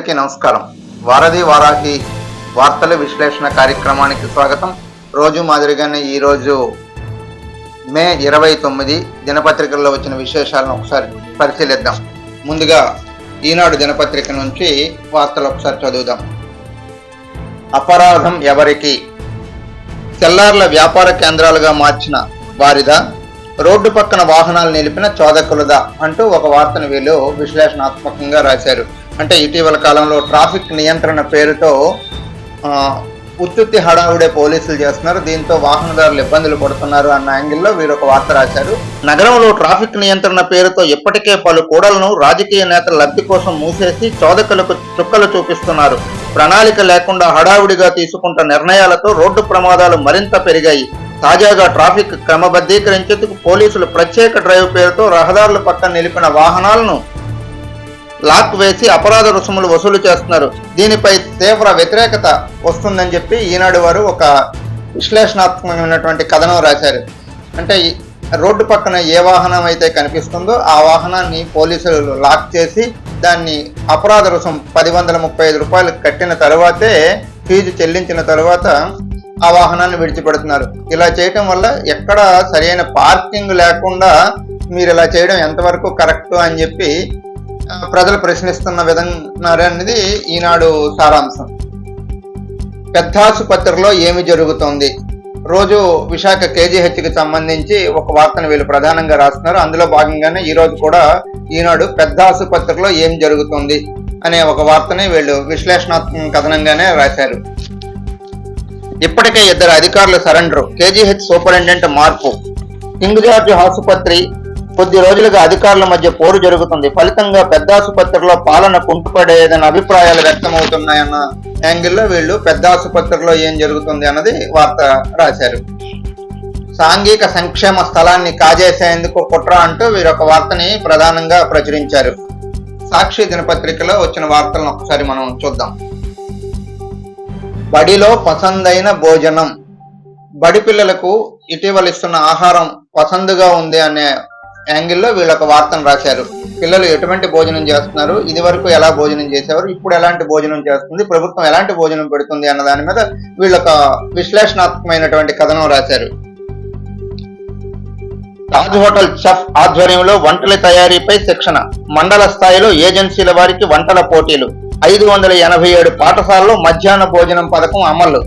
అందరికీ నమస్కారం. వారధి వారాహి వార్తల విశ్లేషణ కార్యక్రమానికి స్వాగతం. రోజు మాదిరిగానే ఈరోజు మే 29 దినపత్రికల్లో వచ్చిన విశేషాలను ఒకసారి పరిశీలిద్దాం. ముందుగా ఈనాడు దినపత్రిక నుంచి వార్తలు ఒకసారి చదువుదాం. అపరాధం ఎవరికి? సెల్లార్ల వ్యాపార కేంద్రాలుగా మార్చిన వారిదా, రోడ్డు పక్కన వాహనాలు నిలిపిన చోదకులదా అంటూ ఒక వార్తను వీళ్ళు విశ్లేషణాత్మకంగా రాశారు. అంటే ఇటీవల కాలంలో ట్రాఫిక్ నియంత్రణ పేరుతో ఉత్తుత్తి హడావుడే పోలీసులు చేస్తున్నారు, దీంతో వాహనదారులు ఇబ్బందులు పడుతున్నారు అన్న యాంగిల్లో వీరు ఒక వార్త రాశారు. నగరంలో ట్రాఫిక్ నియంత్రణ పేరుతో ఇప్పటికే పలు కూడలను రాజకీయ నేతల లబ్ధి కోసం మూసేసి చోదకులకు చుక్కలు చూపిస్తున్నారు. ప్రణాళిక లేకుండా హడావుడిగా తీసుకుంటున్న నిర్ణయాలతో రోడ్డు ప్రమాదాలు మరింత పెరిగాయి. తాజాగా ట్రాఫిక్ క్రమబద్ధీకరించేందుకు పోలీసులు ప్రత్యేక డ్రైవ్ పేరుతో రహదారుల పక్కన నిలిపిన వాహనాలను లాక్ వేసి అపరాధ రుసుములు వసూలు చేస్తున్నారు. దీనిపై తీవ్ర వ్యతిరేకత వస్తుందని చెప్పి ఈనాడు వారు ఒక విశ్లేషణాత్మకమైనటువంటి కథనం రాశారు. అంటే రోడ్డు పక్కన ఏ వాహనం అయితే కనిపిస్తుందో ఆ వాహనాన్ని పోలీసులు లాక్ చేసి దాన్ని అపరాధ రుసుం 1035 రూపాయలు కట్టిన తర్వాతే ఫీజు చెల్లించిన తర్వాత ఆ వాహనాన్ని విడిచిపెడుతున్నారు. ఇలా చేయటం వల్ల ఎక్కడ సరైన పార్కింగ్ లేకుండా మీరు ఇలా చేయడం ఎంతవరకు కరెక్ట్ అని చెప్పి ప్రజలు ప్రశ్నిస్తున్న విధంగా అనేది ఈనాడు సారాంశం. పెద్ద ఆసుపత్రిలో ఏమి జరుగుతోంది? రోజు విశాఖ కేజీహెచ్కి సంబంధించి ఒక వార్తను వీళ్ళు ప్రధానంగా రాస్తున్నారు. అందులో భాగంగానే ఈరోజు కూడా ఈనాడు పెద్ద ఆసుపత్రిలో ఏం జరుగుతుంది అనే ఒక వార్తని వీళ్ళు విశ్లేషణాత్మక కథనంగానే రాశారు. ఇప్పటికే 2 అధికారులు సరెండర్, కేజీహెచ్ సూపరింటెండెంట్ మార్పు. కింగ్ జార్జ్ ఆసుపత్రి కొద్ది రోజులుగా అధికారుల మధ్య పోరు జరుగుతుంది. ఫలితంగా పెద్ద ఆసుపత్రిలో పాలన కుంటుపడేదన్న అభిప్రాయాలు వ్యక్తమవుతున్నాయన్న యాంగిల్లో వీళ్ళు పెద్ద ఆసుపత్రిలో ఏం జరుగుతుంది అన్నది వార్త రాశారు. సాంఘిక సంక్షేమ స్థలాన్ని కాజేసేందుకు కుట్ర అంటూ వీరొక వార్తని ప్రధానంగా ప్రచురించారు. సాక్షి దినపత్రికలో వచ్చిన వార్తలను ఒకసారి మనం చూద్దాం. బడిలో పసందైన భోజనం. బడి పిల్లలకు ఇటీవల ఇస్తున్న ఆహారం పసందుగా ఉంది అనే యాంగిల్లో వీళ్ళొక వార్తను రాశారు. పిల్లలు ఎటువంటి భోజనం చేస్తున్నారు, ఇది వరకు ఎలా భోజనం చేసేవారు, ఇప్పుడు ఎలాంటి భోజనం చేస్తుంది, ప్రభుత్వం ఎలాంటి భోజనం పెడుతుంది అన్న దాని మీద వీళ్ళొక విశ్లేషణాత్మకమైనటువంటి కథనం రాశారు. తాజ్ హోటల్ చెఫ్ ఆధ్వర్యంలో వంటల తయారీపై శిక్షణ. మండల స్థాయిలో ఏజెన్సీల వారికి వంటల పోటీలు. 587 పాఠశాలలో మధ్యాహ్న భోజనం పథకం అమలు.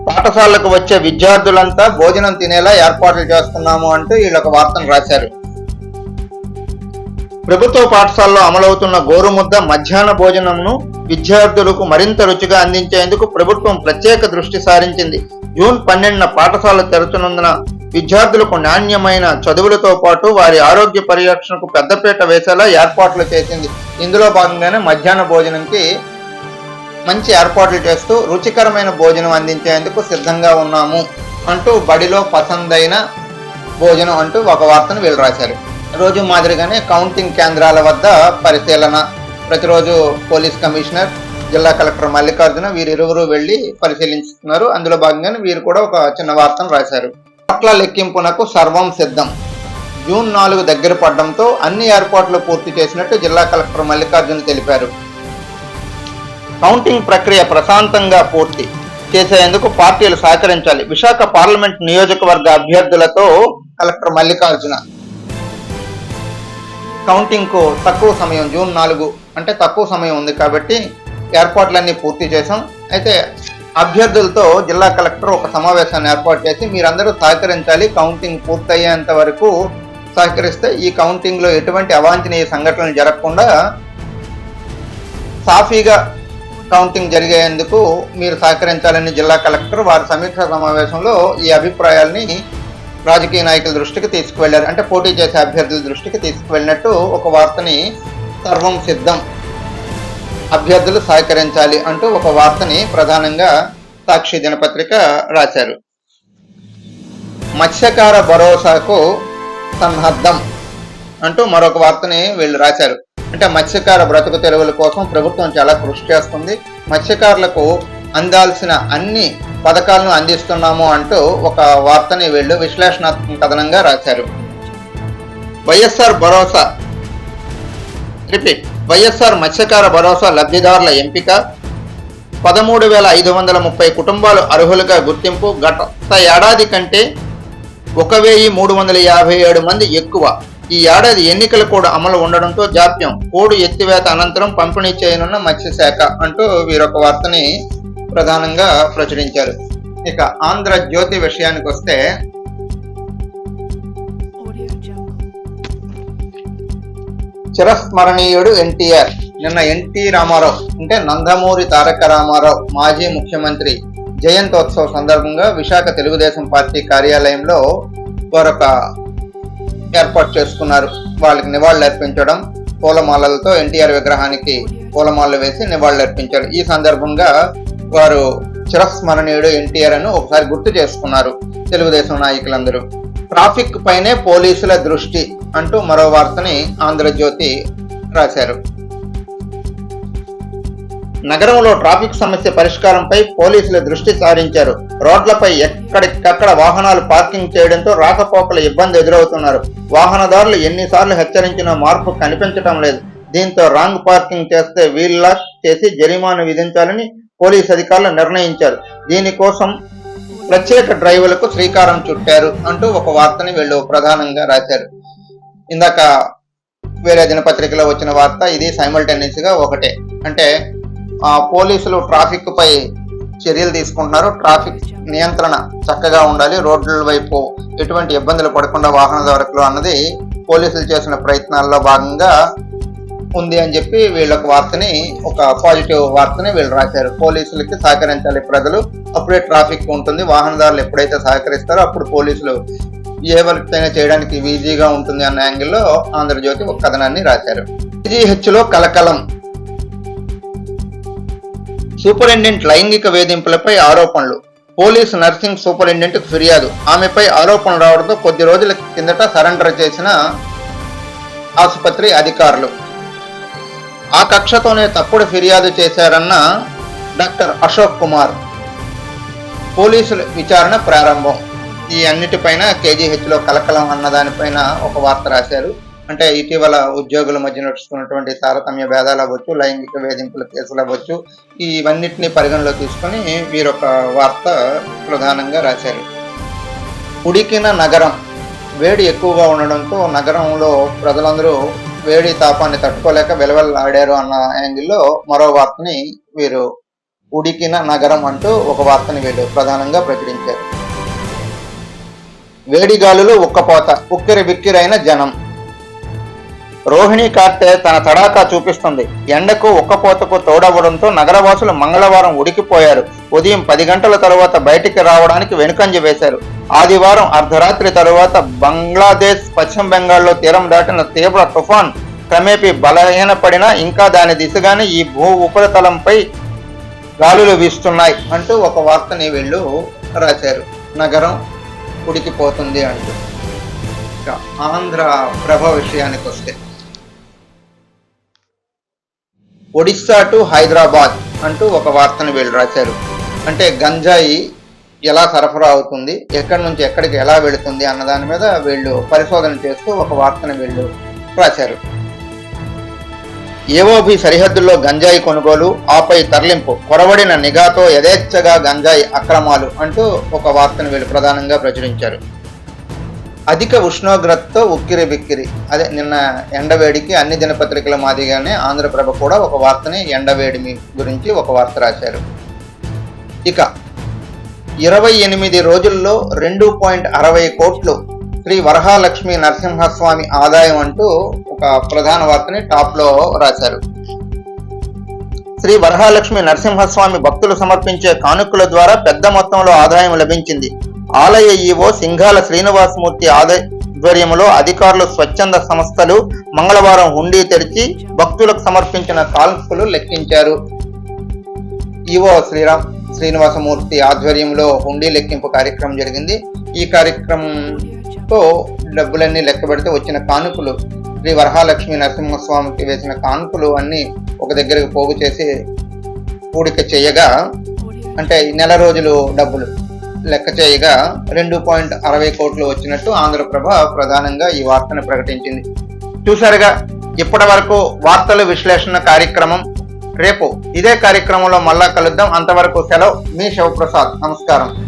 పాఠశాలకు వచ్చే విద్యార్థులంతా భోజనం తినేలా ఏర్పాట్లు చేస్తున్నాము అంటూ వీళ్ళొక వార్తను రాశారు. ప్రభుత్వ పాఠశాలలో అమలవుతున్న గోరుముద్ద మధ్యాహ్న భోజనంను విద్యార్థులకు మరింత రుచిగా అందించేందుకు ప్రభుత్వం ప్రత్యేక దృష్టి సారించింది. జూన్ 12న పాఠశాల తెరచనుందున విద్యార్థులకు నాణ్యమైన చదువులతో పాటు వారి ఆరోగ్య పరిరక్షణకు పెద్దపీట వేసేలా ఏర్పాట్లు చేసింది. ఇందులో భాగంగానే మధ్యాహ్న భోజనంకి మంచి ఏర్పాట్లు చేస్తూ రుచికరమైన భోజనం అందించేందుకు సిద్ధంగా ఉన్నాము అంటూ బడిలో పసందైన భోజనం అంటూ ఒక వార్తను వీళ్ళు రాశారు. రోజు మాదిరిగానే కౌంటింగ్ కేంద్రాల వద్ద పరిశీలన. ప్రతిరోజు పోలీస్ కమిషనర్, జిల్లా కలెక్టర్ మల్లికార్జున వీరిరువురు వెళ్లి పరిశీలిస్తున్నారు. అందులో భాగంగానే వీరు కూడా ఒక చిన్న వార్తను రాశారు. ఓట్ల లెక్కింపునకు సర్వం సిద్ధం. జూన్ 4 దగ్గర పడడంతో అన్ని ఏర్పాట్లు పూర్తి చేసినట్టు జిల్లా కలెక్టర్ మల్లికార్జున తెలిపారు. కౌంటింగ్ ప్రక్రియ ప్రశాంతంగా పూర్తి చేసేందుకు పార్టీలు సహకరించాలి. విశాఖ పార్లమెంట్ నియోజకవర్గ అభ్యర్థులతో కలెక్టర్ మల్లికార్జున. కౌంటింగ్ కు తక్కువ సమయం, జూన్ 4 అంటే తక్కువ సమయం ఉంది కాబట్టి ఏర్పాట్లన్నీ పూర్తి చేశాం. అయితే అభ్యర్థులతో జిల్లా కలెక్టర్ ఒక సమావేశాన్ని ఏర్పాటు చేసి మీరందరూ సహకరించాలి, కౌంటింగ్ పూర్తయ్యేంత వరకు సహకరిస్తే ఈ కౌంటింగ్ లో ఎటువంటి అవాంఛనీయ సంఘటనలు జరగకుండా సాఫీగా కౌంటింగ్ జరిగేందుకు మీరు సహకరించాలని జిల్లా కలెక్టర్ వారి సమీక్షా సమావేశంలో ఈ అభిప్రాయాల్ని రాజకీయ నాయకుల దృష్టికి తీసుకువెళ్లారు. అంటే పోటీ చేసే అభ్యర్థుల దృష్టికి తీసుకువెళ్ళినట్టు ఒక వార్తని సర్వం సిద్ధం, అభ్యర్థులు సహకరించాలి అంటూ ఒక వార్తని ప్రధానంగా సాక్షి దినపత్రిక రాశారు. మత్స్యకార భరోసాకు సన్నద్ధం అంటూ మరొక వార్తని వీళ్ళు రాశారు. అంటే మత్స్యకార బ్రతుకు తెరువుల కోసం ప్రభుత్వం చాలా కృషి చేస్తుంది, మత్స్యకారులకు అందాల్సిన అన్ని పథకాలను అందిస్తున్నాము అంటూ ఒక వార్తని వీళ్ళు విశ్లేషణాత్మక కథనంగా రాశారు. వైఎస్ఆర్ భరోసా రిపీట్. వైఎస్ఆర్ మత్స్యకార భరోసా లబ్ధిదారుల ఎంపిక, 13,530 కుటుంబాలు అర్హులుగా గుర్తింపు, గత ఏడాది కంటే 1,357 మంది ఎక్కువ. ఈ ఏడాది ఎన్నికలు కూడా అమలు ఉండడంతో జాప్యం, కోడ్ ఎత్తివేత అనంతరం పంపిణీ చేయనున్న మత్స్యశాఖ అంటూ వీరొక వార్తని ప్రధానంగా ప్రచురించారు. ఇక ఆంధ్రజ్యోతి విషయానికి వస్తే, చిరస్మరణీయుడు ఎన్టీఆర్. నిన్న ఎన్టీ రామారావు అంటే నందమూరి తారక రామారావు మాజీ ముఖ్యమంత్రి జయంతోత్సవ సందర్భంగా విశాఖ తెలుగుదేశం పార్టీ కార్యాలయంలో మరొక ఏర్పాటు చేసుకున్నారు. వాళ్ళకి నివాళులు అర్పించడం, పూలమాలలతో ఎన్టీఆర్ విగ్రహానికి పూలమాలలు వేసి నివాళులు అర్పించారు. ఈ సందర్భంగా వారు చిరస్మరణీయుడు ఎన్టీఆర్ అని ఒకసారి గుర్తు చేసుకున్నారు తెలుగుదేశం నాయకులందరూ. ట్రాఫిక్ పైనే పోలీసుల దృష్టి అంటూ మరో వార్తని ఆంధ్రజ్యోతి రాశారు. నగరంలో ట్రాఫిక్ సమస్య పరిష్కారంపై పోలీసుల దృష్టి సారించారు. రోడ్లపై ఎక్కడికక్కడ వాహనాలు పార్కింగ్ చేయడంతో రాకపోకల ఇబ్బంది ఎదురవుతున్నారు. వాహనదారులు ఎన్నిసార్లు హెచ్చరించినా మార్పు కనిపించడం లేదు. దీంతో రాంగ్ పార్కింగ్ చేస్తే వీల్ లాక్ చేసి జరిమానా విధించాలని పోలీసు అధికారులు నిర్ణయించారు. దీనికోసం ప్రత్యేక డ్రైవులకు శ్రీకారం చుట్టారు అంటూ ఒక వార్తని వీళ్ళు ప్రధానంగా రాశారు. ఇందాక వేరే దినపత్రికలో వచ్చిన వార్త ఇది సైమల్టేనియస్ గా ఒకటే. అంటే పోలీసులు ట్రాఫిక్ పై చర్యలు తీసుకుంటున్నారు. ట్రాఫిక్ నియంత్రణ చక్కగా ఉండాలి, రోడ్ల వైపు ఎటువంటి ఇబ్బందులు పడకుండా వాహనదారులు అన్నది పోలీసులు చేసిన ప్రయత్నాల్లో భాగంగా ఉంది అని చెప్పి వీళ్ళొక వార్తని, ఒక పాజిటివ్ వార్తని వీళ్ళు రాశారు. పోలీసులకి సహకరించాలి ప్రజలు, అప్పుడే ట్రాఫిక్ ఉంటుంది. వాహనదారులు ఎప్పుడైతే సహకరిస్తారో అప్పుడు పోలీసులు ఏ వర్కైనా చేయడానికి ఈజీగా ఉంటుంది అన్న యాంగిల్లో ఆంధ్రజ్యోతి ఒక కథనాన్ని రాశారు. జీహెచ్లో కలకలం, సూపరింటెండెంట్ లైంగిక వేధింపులపై ఆరోపణలు. పోలీసు నర్సింగ్ సూపరింటెండెంట్ ఫిర్యాదు, ఆమెపై ఆరోపణలు రావడంతో కొద్ది రోజుల కిందట సరెండర్ చేసిన ఆసుపత్రి అధికారులు. ఆ కక్షతోనే తప్పుడు ఫిర్యాదు చేశారన్న డాక్టర్ అశోక్ కుమార్. పోలీసుల విచారణ ప్రారంభం. ఈ అన్నిటిపైన కేజీహెచ్లో కలకలం అన్న దానిపైన ఒక వార్త రాశారు. అంటే ఇటీవల ఉద్యోగుల మధ్య నడుస్తున్నటువంటి తారతమ్య భేదాలు అవ్వచ్చు, లైంగిక వేధింపుల కేసులు అవ్వచ్చు, ఇవన్నిటిని పరిగణలో తీసుకొని వీరొక వార్త ప్రధానంగా రాశారు. ఉడికిన నగరం, వేడి ఎక్కువగా ఉండడంతో నగరంలో ప్రజలందరూ వేడి తాపాన్ని తట్టుకోలేక వెలవెల్లాడారు అన్న యాంగిల్లో మరో వార్తని వీరు ఉడికిన నగరం అంటూ ఒక వార్తని వీళ్ళు ప్రధానంగా ప్రచురించారు. వేడిగాలులు ఉక్కపోత, ఉక్కిరి బిక్కిరైన జనం. రోహిణి కార్తె తన తడాకా చూపిస్తుంది. ఎండకు ఉక్కపోతకు తోడవడంతో నగరవాసులు మంగళవారం ఉడికిపోయారు. ఉదయం 10 గంటల తరువాత బయటికి రావడానికి వెనుకంజ వేశారు. ఆదివారం అర్ధరాత్రి తరువాత బంగ్లాదేశ్, పశ్చిమ బెంగాల్లో తీరం దాటిన తీవ్ర తుఫాన్ క్రమేపీ బలహీనపడినా ఇంకా దాని దిశగానే ఈ భూ ఉపరితలంపై గాలులు వీస్తున్నాయి అంటూ ఒక వార్తని వీళ్ళు రాశారు. నగరం ఉడికిపోతుంది అంటూ. ఆంధ్ర ప్రభ విషయానికి వస్తే, ఒడిస్సా టు హైదరాబాద్ అంటూ ఒక వార్తను వీళ్ళు రాశారు. అంటే గంజాయి ఎలా సరఫరా అవుతుంది, ఎక్కడి నుంచి ఎక్కడికి ఎలా వెళుతుంది అన్న దాని మీద వీళ్ళు పరిశోధన చేస్తూ ఒక వార్తను వీళ్ళు రాశారు. ఏఓబి సరిహద్దుల్లో గంజాయి కొనుగోలు, ఆపై తరలింపు, కొరవడిన నిఘాతో యథేచ్ఛగా గంజాయి అక్రమాలు అంటూ ఒక వార్తను వీళ్ళు ప్రధానంగా ప్రచురించారు. అధిక ఉష్ణోగ్రతతో ఉక్కిరి బిక్కిరి, అదే నిన్న ఎండవేడికి అన్ని దినపత్రికల మాదిరిగానే ఆంధ్రప్రభ కూడా ఒక వార్తని ఎండవేడి గురించి ఒక వార్త రాశారు. ఇక 28 రోజుల్లో 2.60 కోట్లు శ్రీ వరహాలక్ష్మి నరసింహస్వామి ఆదాయం అంటూ ఒక ప్రధాన వార్తని టాప్ లో రాశారు. శ్రీ వరహాలక్ష్మి నరసింహస్వామి భక్తులు సమర్పించే కానుకల ద్వారా పెద్ద మొత్తంలో ఆదాయం లభించింది. ఆలయ ఈవో సింఘాల శ్రీనివాసమూర్తి ఆధ్వర్యంలో అధికారులు, స్వచ్ఛంద సంస్థలు మంగళవారం హుండీ తెరిచి భక్తులకు సమర్పించిన కానుకలు లెక్కించారు. ఈవో శ్రీనివాసమూర్తి ఆధ్వర్యంలో హుండీ లెక్కింపు కార్యక్రమం జరిగింది. ఈ కార్యక్రమంతో డబ్బులన్నీ లెక్కబెడితే వచ్చిన కానుకలు, శ్రీ వరహాలక్ష్మి నరసింహస్వామికి వేసిన కానుకలు అన్ని ఒక దగ్గరకు పోగు చేసి పూడిక చేయగా, అంటే నెల రోజులు డబ్బులు లెక్క చేయగా 2.60 కోట్లు వచ్చినట్టు ఆంధ్రప్రభ ప్రధానంగా ఈ వార్తను ప్రకటించింది. చూసారుగా, ఇప్పటి వరకు వార్తల విశ్లేషణ కార్యక్రమం. రేపు ఇదే కార్యక్రమంలో మళ్ళా కలుద్దాం. అంతవరకు సెలవు. మీ శివప్రసాద్. నమస్కారం.